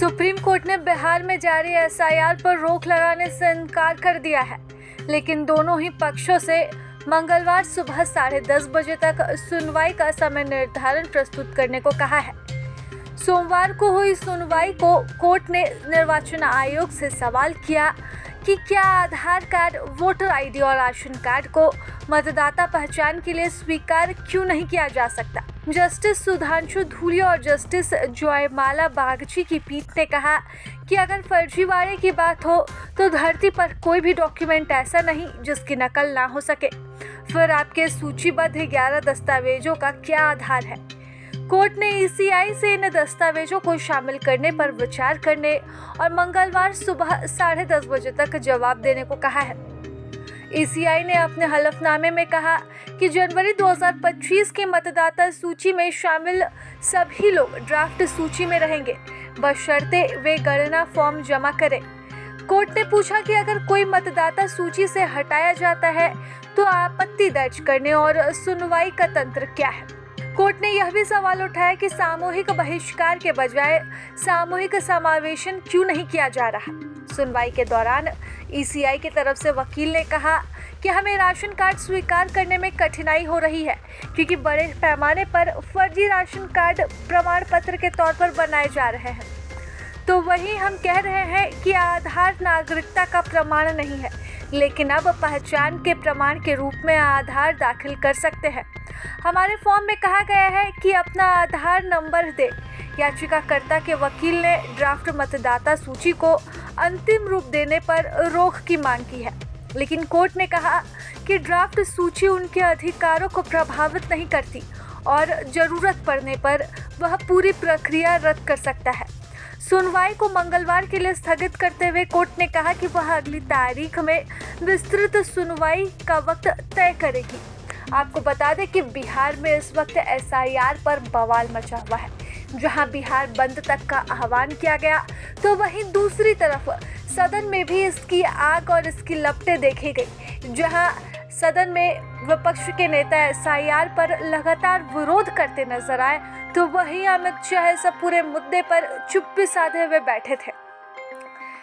Supreme court ने बिहार में जारी एसआईआर पर रोक लगाने से इनकार कर दिया है, लेकिन दोनों ही पक्षों से मंगलवार सुबह 10:30 बजे तक सुनवाई का समय निर्धारण प्रस्तुत करने को कहा है। सोमवार को हुई सुनवाई को कोर्ट ने निर्वाचन आयोग से सवाल किया कि क्या आधार कार्ड, वोटर आईडी और राशन कार्ड को मतदाता पहचान के लिए स्वीकार क्यों नहीं किया जा सकता। जस्टिस सुधांशु धूली और जस्टिस जयमाला बागची की पीठ ने कहा कि अगर फर्जीवाड़े की बात हो तो धरती पर कोई भी डॉक्यूमेंट ऐसा नहीं जिसकी नकल ना हो सके। फिर आपके सूचीबद्ध 11 दस्तावेजों का क्या आधार है। कोर्ट ने ईसीआई से इन दस्तावेजों को शामिल करने पर विचार करने और मंगलवार सुबह 10:30 बजे तक जवाब देने को कहा है। ईसीआई ने अपने हलफनामे में कहा कि जनवरी 2025 की मतदाता सूची में शामिल सभी लोग ड्राफ्ट सूची में रहेंगे, बशर्ते वे गणना फॉर्म जमा करें। कोर्ट ने पूछा कि अगर कोई मतदाता सूची से हटाया जाता है तो आपत्ति दर्ज करने और सुनवाई का तंत्र क्या है। कोर्ट ने यह भी सवाल उठाया कि सामूहिक बहिष्कार के बजाय सामूहिक समावेशन क्यों नहीं किया जा रहा। सुनवाई के दौरान ईसीआई की तरफ से वकील ने कहा कि हमें राशन कार्ड स्वीकार करने में कठिनाई हो रही है क्योंकि बड़े पैमाने पर फर्जी राशन कार्ड प्रमाण पत्र के तौर पर बनाए जा रहे हैं। तो वहीं हम कह रहे हैं कि आधार नागरिकता का प्रमाण नहीं है, लेकिन अब पहचान के प्रमाण के रूप में आधार दाखिल कर सकते हैं। हमारे फॉर्म में कहा गया है कि अपना आधार नंबर दे। याचिकाकर्ता के वकील ने ड्राफ्ट मतदाता सूची को अंतिम रूप देने पर रोक की मांग की है, लेकिन कोर्ट ने कहा कि ड्राफ्ट सूची उनके अधिकारों को प्रभावित नहीं करती और जरूरत पड़ने पर वह पूरी प्रक्रिया रद्द कर सकता है। सुनवाई को मंगलवार के लिए स्थगित करते हुए कोर्ट ने कहा कि वह अगली तारीख में विस्तृत सुनवाई का वक्त तय करेगी। आपको बता दें कि बिहार में इस वक्त एसआईआर पर बवाल मचा हुआ है। जहां बिहार बंद तक का आह्वान किया गया तो वहीं दूसरी तरफ सदन में भी इसकी आग और इसकी लपटें देखी गई। जहां सदन में विपक्ष के नेता एसआईआर पर लगातार विरोध करते नजर आए तो वहीं अमित शाह इस पूरे मुद्दे पर चुप्पी साधे हुए बैठे थे।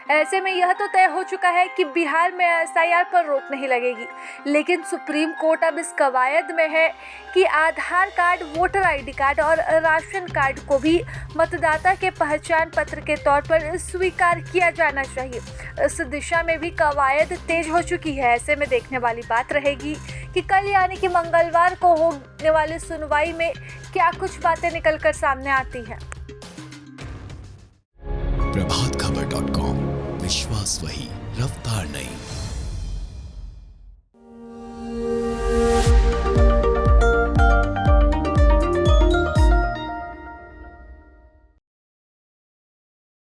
ऐसे में यह तो तय हो चुका है कि बिहार में एसआईआर पर रोक नहीं लगेगी, लेकिन सुप्रीम कोर्ट अब इस कवायद में है कि आधार कार्ड, वोटर आईडी कार्ड और राशन कार्ड को भी मतदाता के पहचान पत्र के तौर पर स्वीकार किया जाना चाहिए। इस दिशा में भी कवायद तेज हो चुकी है। ऐसे में देखने वाली बात रहेगी कि कल यानी कि मंगलवार को होने वाली सुनवाई में क्या कुछ बातें निकलकर सामने आती हैं। प्रभातखबर.com, विश्वास वही, रफ्तार नहीं।